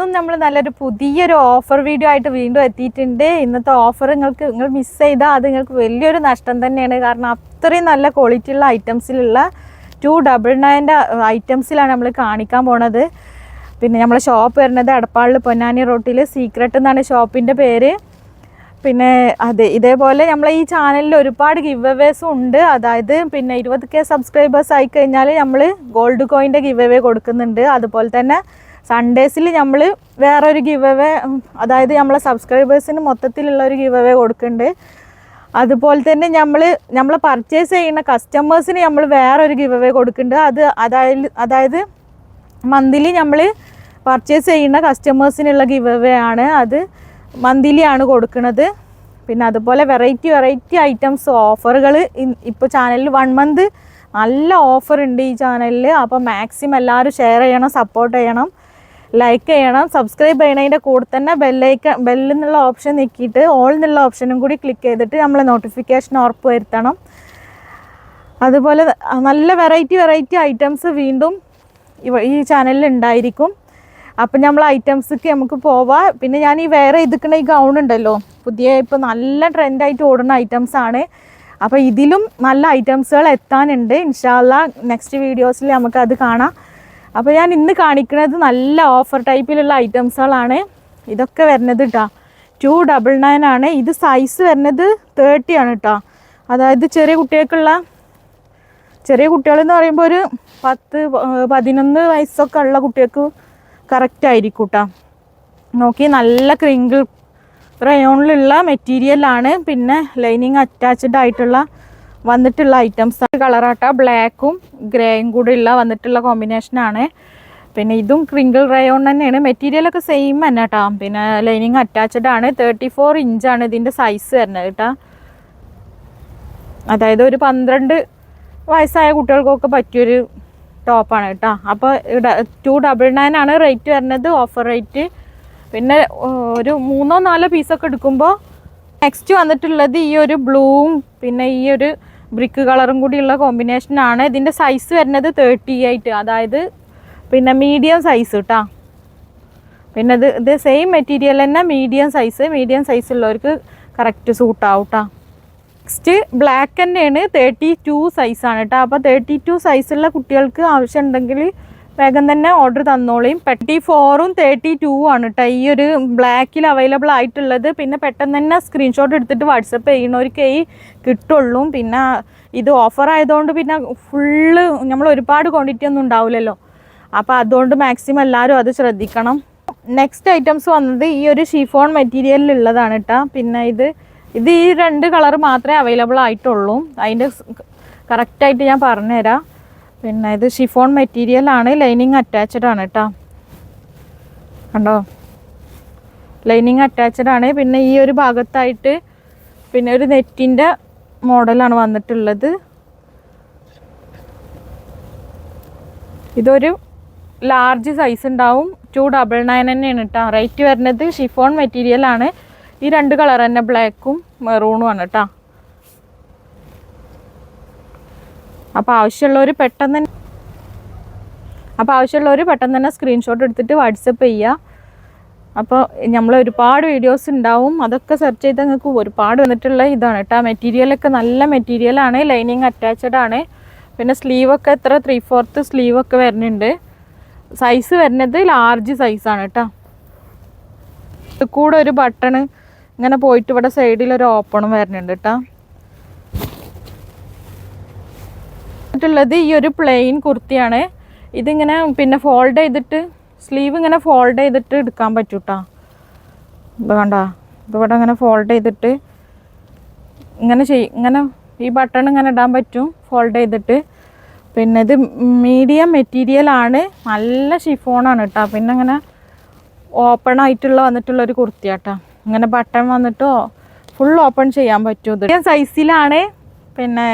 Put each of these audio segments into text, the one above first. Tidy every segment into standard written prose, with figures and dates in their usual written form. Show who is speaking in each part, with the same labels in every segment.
Speaker 1: ഇന്നും നമ്മൾ നല്ലൊരു പുതിയൊരു ഓഫർ വീഡിയോ ആയിട്ട് വീണ്ടും എത്തിയിട്ടുണ്ട്. ഇന്നത്തെ ഓഫർ നിങ്ങൾ മിസ് ചെയ്താൽ അത് നിങ്ങൾക്ക് വലിയൊരു നഷ്ടം തന്നെയാണ്. കാരണം അത്രയും നല്ല ക്വാളിറ്റി ഉള്ള ഐറ്റംസിലുള്ള 299 ഐറ്റംസിലാണ് നമ്മൾ കാണിക്കാൻ പോണത്. പിന്നെ നമ്മളെ ഷോപ്പ് വരുന്നത് എടപ്പാളിൽ പൊന്നാനി റോട്ടിൽ സീക്രട്ട് എന്നാണ് ഷോപ്പിൻ്റെ പേര്. പിന്നെ ഇതേപോലെ നമ്മളെ ഈ ചാനലിൽ ഒരുപാട് ഗിവ് അവേസും ഉണ്ട്. അതായത് പിന്നെ 20K സബ്സ്ക്രൈബേഴ്സ് ആയി കഴിഞ്ഞാൽ നമ്മൾ ഗോൾഡ് കോയിൻ്റെ ഗിവ് അവേ കൊടുക്കുന്നുണ്ട്. അതുപോലെ തന്നെ സൺഡേസിൽ നമ്മൾ വേറൊരു ഗിവ് അവേ, അതായത് നമ്മളെ സബ്സ്ക്രൈബേഴ്സിന് മൊത്തത്തിലുള്ള ഒരു ഗിവ് അവേ കൊടുക്കുന്നുണ്ട്. അതുപോലെ തന്നെ നമ്മൾ പർച്ചേസ് ചെയ്യുന്ന കസ്റ്റമേഴ്സിന് നമ്മൾ വേറൊരു ഗിവ് അവേ കൊടുക്കുന്നുണ്ട്. അതായത് മന്ത്ലി നമ്മൾ പർച്ചേസ് ചെയ്യുന്ന കസ്റ്റമേഴ്സിനുള്ള ഗിവ് അവേ ആണ്. അത് മന്ത്ലി ആണ് കൊടുക്കുന്നത്. പിന്നെ അതുപോലെ വെറൈറ്റി ഐറ്റംസ് ഓഫറുകൾ ഇപ്പോൾ ചാനലിൽ 1 മന്ത് നല്ല ഓഫർ ഉണ്ട് ഈ ചാനലിൽ. അപ്പോൾ മാക്സിമം എല്ലാവരും ഷെയർ ചെയ്യണം, സപ്പോർട്ട് ചെയ്യണം, ലൈക്ക് ചെയ്യണം, സബ്സ്ക്രൈബ് ചെയ്യണതിൻ്റെ കൂടെ തന്നെ ബെല്ലെന്നുള്ള ഓപ്ഷൻ നീക്കിയിട്ട് ഓൾ എന്നുള്ള ഓപ്ഷനും കൂടി ക്ലിക്ക് ചെയ്തിട്ട് നമ്മൾ നോട്ടിഫിക്കേഷൻ ഉറപ്പ് വരുത്തണം. അതുപോലെ നല്ല വെറൈറ്റി ഐറ്റംസ് വീണ്ടും ഈ ചാനലിൽ ഉണ്ടായിരിക്കും. അപ്പം നമ്മൾ ഐറ്റംസൊക്കെ നമുക്ക് പോവാം. പിന്നെ ഞാൻ ഈ വേറെ ഇതുക്കുന്ന ഈ ഗൗൺ ഉണ്ടല്ലോ, പുതിയ ഇപ്പോൾ നല്ല ട്രെൻഡായിട്ട് ഓടുന്ന ഐറ്റംസാണ്. അപ്പോൾ ഇതിലും നല്ല ഐറ്റംസുകൾ എത്താനുണ്ട്. ഇൻഷാല്ലാ നെക്സ്റ്റ് വീഡിയോസിൽ നമുക്കത് കാണാം. അപ്പോൾ ഞാൻ ഇന്ന് കാണിക്കുന്നത് നല്ല ഓഫർ ടൈപ്പിലുള്ള ഐറ്റംസുകളാണ്. ഇതൊക്കെ വരുന്നത് കേട്ടോ 299 ആണ്. ഇത് സൈസ് വരുന്നത് 30 ആണ് കേട്ടോ. അതായത് ചെറിയ കുട്ടികളെന്ന് പറയുമ്പോൾ ഒരു 10-11 വയസ്സൊക്കെ ഉള്ള കുട്ടികൾക്ക് കറക്റ്റ് ആയിരിക്കും കേട്ടോ. നോക്കി നല്ല ക്രിങ്കിൾ റയോണിലുള്ള മെറ്റീരിയലാണ്. പിന്നെ ലൈനിങ് അറ്റാച്ച്ഡ് ആയിട്ടുള്ള വന്നിട്ടുള്ള ഐറ്റംസ് കളറാട്ട ബ്ലാക്കും ഗ്രേയും കൂടെ ഉള്ള വന്നിട്ടുള്ള കോമ്പിനേഷനാണ്. പിന്നെ ഇതും ക്രിങ്കിൾ റയോൺ തന്നെയാണ്. മെറ്റീരിയലൊക്കെ സെയിം തന്നെ കേട്ടോ. പിന്നെ ലൈനിങ് അറ്റാച്ച്ഡ് ആണ്. 34 ഇഞ്ചാണ് ഇതിൻ്റെ സൈസ് വരുന്നത് കേട്ടോ. അതായത് ഒരു 12 വയസ്സായ കുട്ടികൾക്കൊക്കെ പറ്റിയൊരു ടോപ്പാണ് കേട്ടോ. അപ്പോൾ 299 ആണ് റേറ്റ് വരുന്നത്, ഓഫർ റേറ്റ്. പിന്നെ ഒരു 3-4 പീസൊക്കെ എടുക്കുമ്പോൾ നെക്സ്റ്റ് വന്നിട്ടുള്ളത് ഈ ഒരു ബ്ലൂവും പിന്നെ ഈ ഒരു ബ്രിക്ക് കളറും കൂടിയുള്ള കോമ്പിനേഷനാണ്. ഇതിൻ്റെ സൈസ് വരുന്നത് 38, അതായത് പിന്നെ മീഡിയം സൈസ് കേട്ടോ. പിന്നെ ഇത് സെയിം മെറ്റീരിയൽ തന്നെ മീഡിയം സൈസുള്ളവർക്ക് കറക്റ്റ് സൂട്ടാവും കേട്ടോ. നെക്സ്റ്റ് ബ്ലാക്ക് തന്നെയാണ്, 32 സൈസാണ് കേട്ടോ. അപ്പോൾ 32 സൈസുള്ള കുട്ടികൾക്ക് ആവശ്യമുണ്ടെങ്കിൽ വേഗം തന്നെ ഓർഡർ തന്നോളിയും. 34ഉം 32 ആണ് കേട്ടോ ഈ ഒരു ബ്ലാക്കിൽ അവൈലബിൾ ആയിട്ടുള്ളത്. പിന്നെ പെട്ടെന്ന് തന്നെ സ്ക്രീൻഷോട്ട് എടുത്തിട്ട് വാട്സപ്പ് ചെയ്യുന്നവർക്കേ കിട്ടുള്ളൂ. പിന്നെ ഇത് ഓഫർ ആയതുകൊണ്ട് പിന്നെ ഫുള്ള് നമ്മൾ ഒരുപാട് ക്വാണ്ടിറ്റി ഒന്നും ഉണ്ടാവില്ലല്ലോ. അപ്പോൾ അതുകൊണ്ട് മാക്സിമം എല്ലാവരും അത് ശ്രദ്ധിക്കണം. നെക്സ്റ്റ് ഐറ്റംസ് വന്നത് ഈ ഒരു ഷിഫോൺ മെറ്റീരിയലിലുള്ളതാണ് കേട്ടോ. പിന്നെ ഇത് ഈ 2 കളർ മാത്രമേ അവൈലബിൾ ആയിട്ടുള്ളൂ. അതിൻ്റെ കറക്റ്റായിട്ട് ഞാൻ പറഞ്ഞുതരാം. പിന്നെ ഇത് ഷിഫോൺ മെറ്റീരിയലാണ്, ലൈനിങ് അറ്റാച്ച്ഡ് ആണ് കേട്ടോ. കണ്ടോ, ലൈനിങ് അറ്റാച്ച്ഡ് ആണ്. പിന്നെ ഈ ഒരു ഭാഗത്തായിട്ട് പിന്നെ ഒരു നെറ്റിൻ്റെ മോഡലാണ് വന്നിട്ടുള്ളത്. ഇതൊരു ലാർജ് സൈസ് ഉണ്ടാവും. 299 തന്നെയാണ് കേട്ടോ റേറ്റ് വരുന്നത്. ഷിഫോൺ മെറ്റീരിയലാണ്. ഈ 2 കളർ തന്നെ ബ്ലാക്കും മെറൂണും ആണ് കേട്ടോ. അപ്പോൾ ആവശ്യമുള്ളവർ പെട്ടെന്ന് തന്നെ സ്ക്രീൻഷോട്ട് എടുത്തിട്ട് വാട്സപ്പ് ചെയ്യുക. അപ്പോൾ നമ്മൾ ഒരുപാട് വീഡിയോസ് ഉണ്ടാവും, അതൊക്കെ സെർച്ച് ചെയ്താൽ നിങ്ങൾക്ക് ഒരുപാട് വന്നിട്ടുള്ള ഇതാണ് കേട്ടോ. മെറ്റീരിയലൊക്കെ നല്ല മെറ്റീരിയലാണ്, ലൈനിങ് അറ്റാച്ച്ഡ് ആണ്. പിന്നെ സ്ലീവൊക്കെ 3/4 സ്ലീവൊക്കെ വരുന്നുണ്ട്. സൈസ് വരുന്നത് ലാർജ് സൈസാണ് കേട്ടോ. ഇത് കൂടെ ഒരു ബട്ടണ് ഇങ്ങനെ പോയിട്ട് ഇവിടെ സൈഡിലൊരു ഓപ്പണും വരുന്നുണ്ട് കേട്ടോ. ുള്ളത് ഈ ഒരു പ്ലെയിൻ കുർത്തിയാണ്. ഇതിങ്ങനെ പിന്നെ ഫോൾഡ് ചെയ്തിട്ട് സ്ലീവ് ഇങ്ങനെ ഫോൾഡ് ചെയ്തിട്ട് എടുക്കാൻ പറ്റും കേട്ടോ. ഇത് കണ്ടോ, ഇതിവിടെ ഇങ്ങനെ ഫോൾഡ് ചെയ്തിട്ട് ഇങ്ങനെ ഈ ബട്ടൺ ഇങ്ങനെ ഇടാൻ പറ്റും ഫോൾഡ് ചെയ്തിട്ട്. പിന്നെ ഇത് മീഡിയം മെറ്റീരിയലാണ്, നല്ല ഷിഫോണാണ് കേട്ടോ. പിന്നെ ഇങ്ങനെ ഓപ്പൺ ആയിട്ടുള്ള വന്നിട്ടുള്ളൊരു കുർത്തിയാട്ടോ. ഇങ്ങനെ ബട്ടൺ വന്നിട്ട് ഫുൾ ഓപ്പൺ ചെയ്യാൻ പറ്റും. ഇത് സൈസിലാണ് പിന്നെ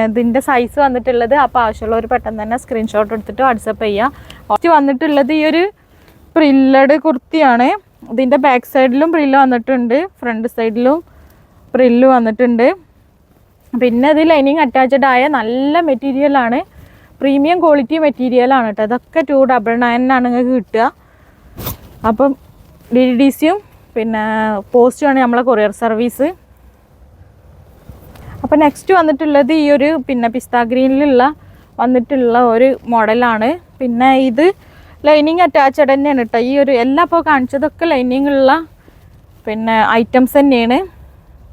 Speaker 1: ഇതിൻ്റെ സൈസ് വന്നിട്ടുള്ളത്. അപ്പോൾ ആവശ്യമുള്ളവർ പെട്ടെന്ന് തന്നെ സ്ക്രീൻഷോട്ട് എടുത്തിട്ട് വാട്സപ്പ് ചെയ്യുക. വന്നിട്ടുള്ളത് ഈ ഒരു പ്രില്ലഡ് കുർത്തിയാണ്. ഇതിൻ്റെ ബാക്ക് സൈഡിലും പ്രില്ല് വന്നിട്ടുണ്ട്, ഫ്രണ്ട് സൈഡിലും പ്രില്ല് വന്നിട്ടുണ്ട്. പിന്നെ ഇത് ലൈനിങ് അറ്റാച്ച്ഡ് ആയ നല്ല മെറ്റീരിയലാണ്, പ്രീമിയം ക്വാളിറ്റി മെറ്റീരിയലാണ് കേട്ടോ. ഇതൊക്കെ 299 നിങ്ങൾക്ക് കിട്ടുക. അപ്പം DDDCയും പിന്നെ പോസ്റ്റുമാണ് നമ്മളെ കൊറിയർ സർവീസ്. അപ്പോൾ നെക്സ്റ്റ് വന്നിട്ടുള്ളത് ഈ ഒരു പിന്നെ പിസ്ത ഗ്രീനിലുള്ള വന്നിട്ടുള്ള ഒരു മോഡലാണ്. പിന്നെ ഇത് ലൈനിങ് അറ്റാച്ച്ഡ് തന്നെയാണ് കേട്ടോ. ഈ ഒരു എല്ലാം ഇപ്പോൾ കാണിച്ചതൊക്കെ ലൈനിങ്ങുള്ള പിന്നെ ഐറ്റംസ് തന്നെയാണ്.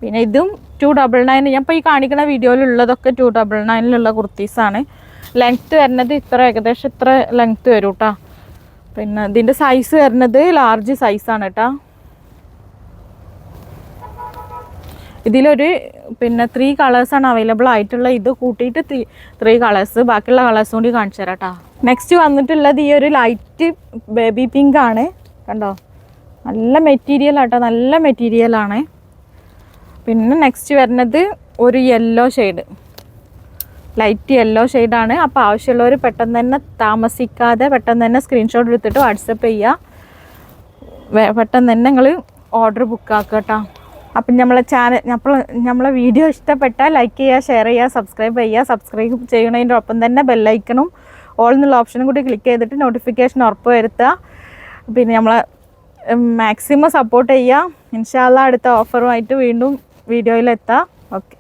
Speaker 1: പിന്നെ ഇതും 299. ഞാൻ ഇപ്പോൾ ഈ കാണിക്കുന്ന വീഡിയോയിലുള്ളതൊക്കെ 299 കുർത്തീസാണ്. ലെങ്ത്ത് വരുന്നത് ഏകദേശം ഇത്ര ലെങ്ത്ത് വരും കേട്ടോ. പിന്നെ ഇതിൻ്റെ സൈസ് വരുന്നത് ലാർജ് സൈസാണ് കേട്ടോ. ഇതിലൊരു പിന്നെ 3 കളേഴ്സാണ് അവൈലബിൾ ആയിട്ടുള്ള. ഇത് കൂട്ടിയിട്ട് 3 കളേഴ്സ്, ബാക്കിയുള്ള കളേഴ്സും കൂടി കാണിച്ചു തരാം കേട്ടോ. നെക്സ്റ്റ് വന്നിട്ടുള്ളത് ഈ ഒരു ലൈറ്റ് ബേബി പിങ്ക് ആണ്. കണ്ടോ, നല്ല മെറ്റീരിയൽ ആട്ടോ, നല്ല മെറ്റീരിയലാണ്. പിന്നെ നെക്സ്റ്റ് വരുന്നത് ഒരു യെല്ലോ ഷെയ്ഡ്, ലൈറ്റ് യെല്ലോ ഷെയ്ഡാണ്. അപ്പോൾ ആവശ്യമുള്ളവർ പെട്ടെന്ന് തന്നെ താമസിക്കാതെ പെട്ടെന്ന് തന്നെ സ്ക്രീൻഷോട്ട് എടുത്തിട്ട് വാട്സപ്പ് ചെയ്യുക. പെട്ടെന്ന് തന്നെ നിങ്ങൾ ഓർഡർ ബുക്ക് ആക്കുക കേട്ടോ. അപ്പം നമ്മളെ വീഡിയോ ഇഷ്ടപ്പെട്ടാൽ ലൈക്ക് ചെയ്യുക, ഷെയർ ചെയ്യുക, സബ്സ്ക്രൈബ് ചെയ്യുക. സബ്സ്ക്രൈബ് ചെയ്യുന്നതിൻ്റെ ഒപ്പം തന്നെ ബെല്ലൈക്കണും ഓൾ എന്നുള്ള ഓപ്ഷനും കൂടി ക്ലിക്ക് ചെയ്തിട്ട് നോട്ടിഫിക്കേഷൻ ഉറപ്പ് വരുത്തുക. പിന്നെ നമ്മളെ മാക്സിമം സപ്പോർട്ട് ചെയ്യുക. ഇൻഷാ അല്ലാഹ് അടുത്ത ഓഫറുമായിട്ട് വീണ്ടും വീഡിയോയിലെത്താം. ഓക്കെ.